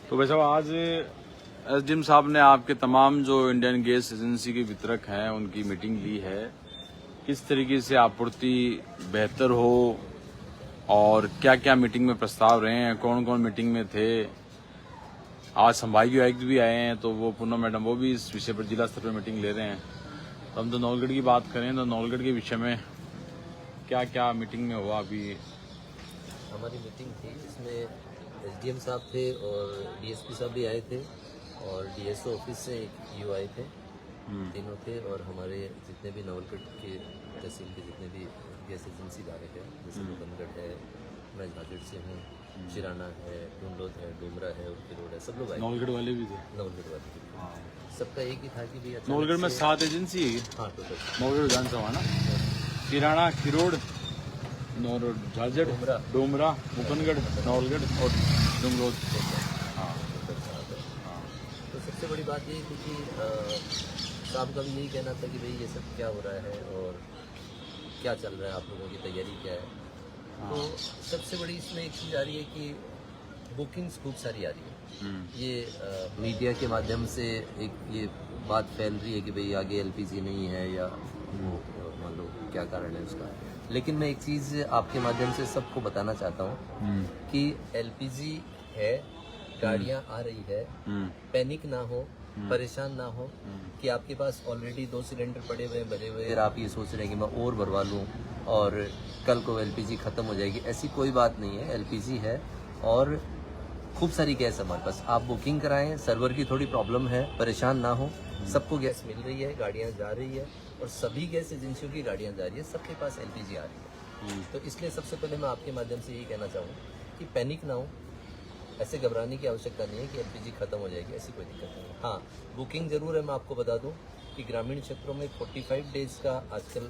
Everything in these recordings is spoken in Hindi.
तो वैसे आज एसडीएम साहब ने आपके तमाम जो इंडियन गैस एजेंसी के वितरक हैं उनकी मीटिंग ली है। किस तरीके से आपूर्ति बेहतर हो और क्या क्या मीटिंग में प्रस्ताव रहे हैं, कौन कौन मीटिंग में थे। आज संभागीय आयुक्त भी आए हैं तो वो पूनम मैडम वो भी इस विषय पर जिला स्तर पर मीटिंग ले रहे हैं। तो हम तो नौलगढ़ की बात करें तो नौलगढ़ के विषय में क्या क्या मीटिंग में हुआ। अभी हमारी मीटिंग थी, इसमें एसडीएम साहब थे और डीएसपी साहब भी आए थे और डीएसओ ऑफिस से एक ईओ आए थे, तीनों थे। और हमारे जितने भी नवलगढ़ के तहसील के जितने भी गैस एजेंसी इदारे हैं, जैसे लोगनगढ़ है, मैं झागड़ से हूँ, शिराना है, डुंडोद है, डुमरा है, उनकी रोड है, सब लोग आए। नौलगढ़ वाले भी थे। नवलगढ़ वाले भी। सबका एक ही था कि भाई नौलगढ़ में 7 एजेंसी है। हाँ, टोटल नौलगढ़ विधानसभा ना, किराना, खिरोड़, झाझड़, डोमरा, मुकनगढ़, नौलगढ़ और डुमरोद। हाँ। तो सबसे बड़ी बात ये थी कि साहब का भी यही कहना था कि भाई ये सब क्या हो रहा है और क्या चल रहा है, आप लोगों की तैयारी क्या है। तो सबसे बड़ी इसमें एक चीज़ आ रही है कि बुकिंग्स खूब सारी आ रही है। ये मीडिया के माध्यम से एक ये बात फैल रही है कि भाई आगे एलपीजी नहीं है या वो मान लो क्या कारण है उसका। लेकिन मैं एक चीज़ आपके माध्यम से सबको बताना चाहता हूँ कि एलपीजी है, गाड़ियाँ आ रही है, पैनिक ना हो, परेशान ना हो कि आपके पास ऑलरेडी 2 सिलेंडर पड़े हुए हैं भरे हुए, फिर आप ये सोच रहे हैं कि मैं और भरवा लूँ और कल को एलपीजी ख़त्म हो जाएगी। ऐसी कोई बात नहीं है, एलपीजी है और खूब सारी गैस हमारे पास। आप बुकिंग कराएं, सर्वर की थोड़ी प्रॉब्लम है, परेशान ना हो, सबको गैस मिल रही है, गाड़ियाँ जा रही है और सभी गैस एजेंसियों की गाड़ियाँ जा रही है, सबके पास एलपीजी आ रही है। तो इसलिए सबसे पहले मैं आपके माध्यम से यही कहना चाहूँगा कि पैनिक ना हो, ऐसे घबराने की आवश्यकता नहीं है कि एलपीजी खत्म हो जाएगी, ऐसी कोई दिक्कत नहीं है। हाँ, बुकिंग ज़रूर है। मैं आपको बता दूँ कि ग्रामीण क्षेत्रों में 45 डेज़ का आजकल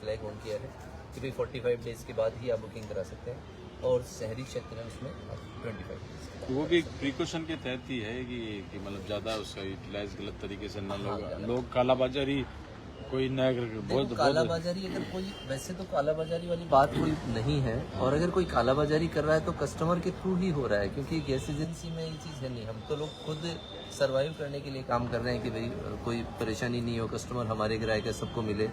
फ्लैग ऑन किया है कि भाई 45 डेज़ के बाद ही आप बुकिंग करा सकते हैं और शहरी क्षेत्र में उसमें 25 डेज़। वो भी प्रिकॉशन के तहत ही है कि मतलब ज़्यादा उसका यूटिलाइज गलत तरीके से न लोग कालाबाजारी कोई नया बहुत कालाबाजारी अगर कोई, वैसे तो कालाबाजारी वाली बात कोई नहीं है और अगर कोई कालाबाजारी कर रहा है तो कस्टमर के थ्रू ही हो रहा है, क्योंकि गैस एजेंसी में ये चीज़ है नहीं। हम तो लोग खुद सर्वाइव करने के लिए काम कर रहे हैं कि भाई कोई परेशानी नहीं हो, कस्टमर हमारे ग्राहक है, सबको मिले।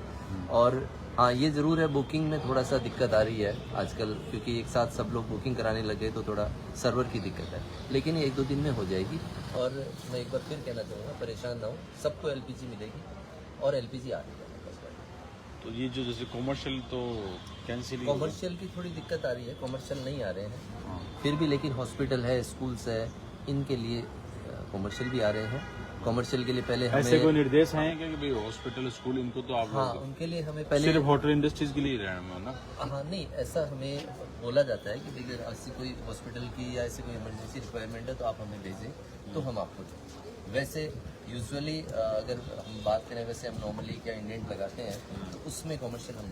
और हाँ, ये ज़रूर है बुकिंग में थोड़ा सा दिक्कत आ रही है आजकल, क्योंकि एक साथ सब लोग बुकिंग कराने लगे तो थोड़ा सर्वर की दिक्कत है, लेकिन ये 1-2 दिन में हो जाएगी। और मैं एक बार फिर कहना चाहूँगा, परेशान ना हो, सबको एलपीजी मिलेगी और एलपीजी आ रही है। तो ये जो जैसे कॉमर्शियल तो कैंसिल, कॉमर्शियल की थोड़ी दिक्कत आ रही है, कॉमर्शियल नहीं आ रहे हैं फिर भी, लेकिन हॉस्पिटल है, स्कूल्स है, इनके लिए कॉमर्शियल भी आ रहे हैं। कॉमर्शियल के लिए पहले हमें ऐसे कोई निर्देश हैं कि भाई हॉस्पिटल स्कूल इनको तो आप हाँ, उनके लिए हमें पहले सिर्फ होटल इंडस्ट्रीज के लिए रहना ना। हाँ नहीं, ऐसा हमें बोला जाता है कि अगर ऐसी कोई हॉस्पिटल की या ऐसी कोई इमरजेंसी रिक्वायरमेंट है तो आप हमें भेजें तो हम आपको दें। वैसे यूजुअली अगर हम बात करें, वैसे हम नॉर्मली क्या इंडेंट लगाते हैं तो उसमें कॉमर्शियल हम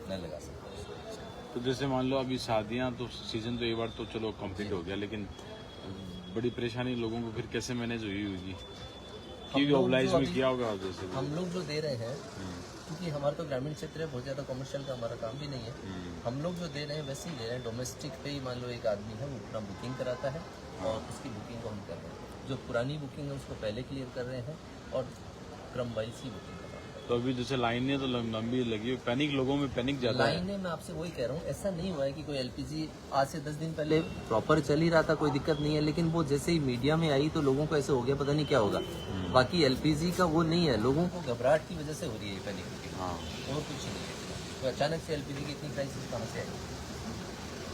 नहीं लगा सकते। तो जैसे मान लो अभी शादियां तो सीजन तो एक बार तो चलो कंप्लीट हो गया, लेकिन बड़ी परेशानी लोगों को फिर कैसे मैनेज हुई होगी, क्योंकि ऑब्लाइज में किया होगा। जैसे हम लोग जो दे रहे हैं, क्योंकि हमारा तो ग्रामीण क्षेत्र है, बहुत ज़्यादा कमर्शियल का हमारा काम भी नहीं है। हम लोग जो दे रहे हैं वैसे ही दे रहे हैं। डोमेस्टिक पे ही मान लो एक आदमी है, वो अपना बुकिंग कराता है और उसकी बुकिंग को हम कर रहे हैं। जो पुरानी बुकिंग है उसको पहले क्लियर कर रहे हैं और क्रम वाइज ही बुकिंग कर रहे हैं। तो अभी जैसे लाइनें तो लंबी लगी हुई, पैनिक लोगों में पैनिक ज़्यादा है। लाइनें मैं आपसे वही कह रहा हूँ, ऐसा नहीं हुआ है कि कोई एलपीजी आज से 10 दिन पहले प्रॉपर चल ही रहा था, कोई दिक्कत नहीं है, लेकिन वो जैसे ही मीडिया में आई तो लोगों को ऐसे हो गया पता नहीं क्या होगा। बाकी एलपीजी का वो नहीं है, लोगों को घबराहट की वजह से हो रही है पैनिक बुकिंग, और कुछ नहीं है। तो अचानक से एलपीजी की इतनी क्राइसिस कहाँ से आई?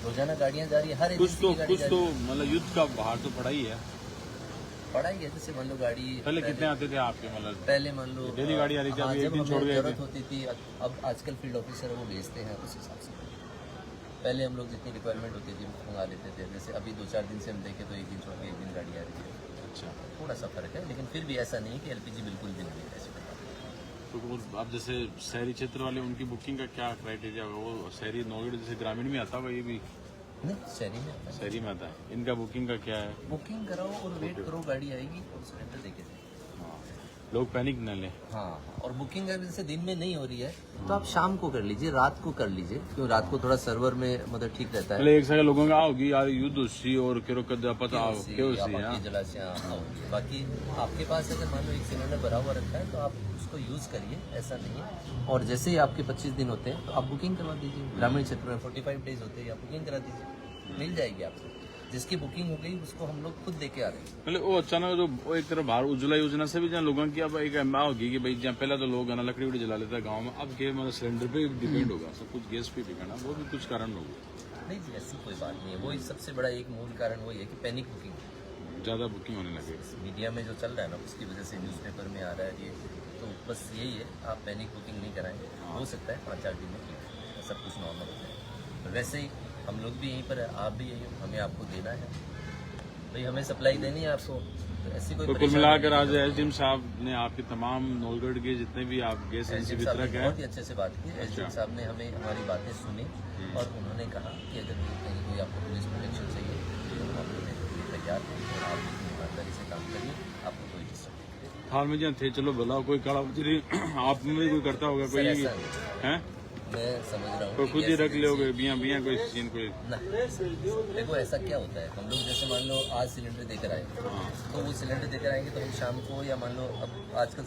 रोजाना गाड़ियाँ जा रही है, हर कुछ तो मतलब युद्ध का बाहर तो पड़ा ही है। पड़ा ही है। जैसे मान लो गाड़ी पहले कितने आते थे आपके, मतलब पहले मान लो डेली गाड़ी आ रही थी, अभी एक दिन छोड़ गए जरूरत होती थी। अब आजकल फील्ड ऑफिसर वो भेजते हैं उस हिसाब से। पहले हम लोग जितनी रिक्वायरमेंट होती थी वो मंगा लेते थे। जैसे अभी 2-4 दिन से हम देखें तो एक दिन छोड़ के एक दिन गाड़ी आ रही है। अच्छा, थोड़ा सा फर्क है, लेकिन फिर भी ऐसा नहीं है कि एलपीजी बिल्कुल भी नहीं है। ऐसे तो अब जैसे शहरी क्षेत्र वाले उनकी बुकिंग का क्या क्राइटेरिया होगा? वो शहरी नौगढ़ जैसे ग्रामीण में आता होगा, ये भी नहीं, शहरी में आता है। इनका बुकिंग का क्या है? बुकिंग कराओ और वेट करो, गाड़ी आएगी और सिलेंडर देके जाओ। हाँ, लोग पैनिक न लें। हाँ, और बुकिंग अगर जैसे दिन में नहीं हो रही है तो आप शाम को कर लीजिए, रात को कर लीजिए, क्यों रात को थोड़ा सर्वर में मतलब ठीक रहता है। पहले एक सारे लोगों का आओगी यार युद्ध उसी और किरो कदा पता क्यों सी बाकी आपके पास अगर मान लो एक सिलेंडर भरा हुआ रखा है तो आप उसको यूज करिए, ऐसा नहीं है। और जैसे ही आपके 25 दिन होते हैं तो आप बुकिंग करवा दीजिए। ग्रामीण क्षेत्र में 45 डेज होते हैं, आप बुकिंग करा दीजिए, मिल जाएगी आपको। जिसकी बुकिंग हो गई उसको हम लोग खुद देके आ रहे हैं। पहले वो अचानक जो वो एक तरफ बाहर उज्ज्वला योजना से भी जहाँ लोगों की अब एक अहमियत होगी कि भाई जहाँ पहले तो लोग है ना लकड़ी उड़ी जला लेते हैं गाँव में, अब के मतलब सिलेंडर पे डिपेंड होगा, सब कुछ गैस पे बिकना, वो भी कुछ कारण होगा। नहीं जी, ऐसी कोई बात नहीं है। वही सबसे बड़ा एक मूल कारण वही है कि पैनिक बुकिंग, ज्यादा बुकिंग होने लगे। मीडिया में जो चल रहा है ना उसकी वजह से न्यूज़पेपर में आ रहा है ये, तो बस यही है, आप पैनिक बुकिंग नहीं कराएंगे, हो सकता है 5-4 दिन में सब कुछ नॉर्मल हो जाए। वैसे ही हम लोग भी यहीं पर है, आप भी यहीं, हमें आपको देना है भाई, हमें सप्लाई देनी है आपको, तो ऐसी कोई तो कुल मिलाकर आज एसडीएम साहब ने आपके तमाम नौलगढ़ के जितने भी आप गैस एजेंसी वितरक हैं बहुत ही अच्छे से बात की। एसडीएम साहब ने हमें हमारी बातें सुनी और उन्होंने कहा कि अगर कहीं कोई आपको पुलिस प्रोटेक्शन चाहिए तो हम आपको देने के लिए तैयार हैं और आप ईमानदारी से काम करिए, आपको कोई डिस्टर्ब नहीं। हाल में जहाँ थे चलो भला कोई काला बजरी आप में भी कोई करता होगा कोई है, मैं समझ रहा हूँ तो खुद ही रख लोगे बिया बिया कोई सीन कोई ना। देखो ऐसा क्या होता है, हम लोग जैसे मान लो आज सिलेंडर देकर आए तो वो सिलेंडर देकर आएंगे तो हम शाम को, या मान लो अब आजकल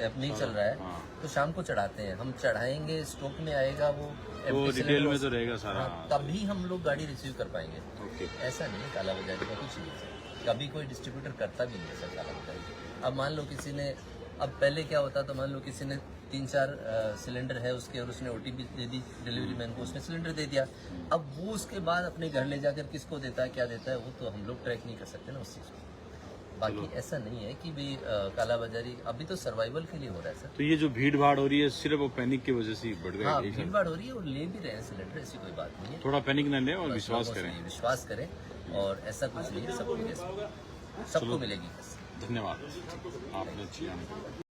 ऐप नहीं चल रहा है तो शाम को चढ़ाते हैं, हम चढ़ाएंगे, स्टॉक में आएगा वो डिटेल में तो रहेगा सारा, तभी हम लोग गाड़ी रिसीव कर पाएंगे। ओके, ऐसा नहीं है, काला बाजारी का कुछ नहीं है सर, कभी कोई डिस्ट्रीब्यूटर करता भी नहीं है सर काला बाजारी। अब मान लो किसी ने, अब पहले क्या होता था, मान लो किसी ने 3-4 सिलेंडर है उसके और उसने ओटीपी दे दी डिलीवरी मैन को, उसने सिलेंडर दे दिया, अब वो उसके बाद अपने घर ले जाकर किसको देता है क्या देता है वो तो हम लोग ट्रैक नहीं कर सकते ना उस चीज़ को। बाकी ऐसा नहीं है कि भाई काला बाजारी, अभी तो सर्वाइवल के लिए हो रहा है सर। तो ये जो भीड़ भाड़ हो रही है सिर्फ वो पैनिक की वजह से ही बढ़ हाँ, गई। भीड़ भाड़ हो रही है और ले भी रहे हैं सिलेंडर, ऐसी कोई बात नहीं है। थोड़ा पैनिक न लें और विश्वास करें, विश्वास करें और ऐसा कुछ नहीं है, सबको मिलेगी। धन्यवाद, आपने अच्छी जानकारी।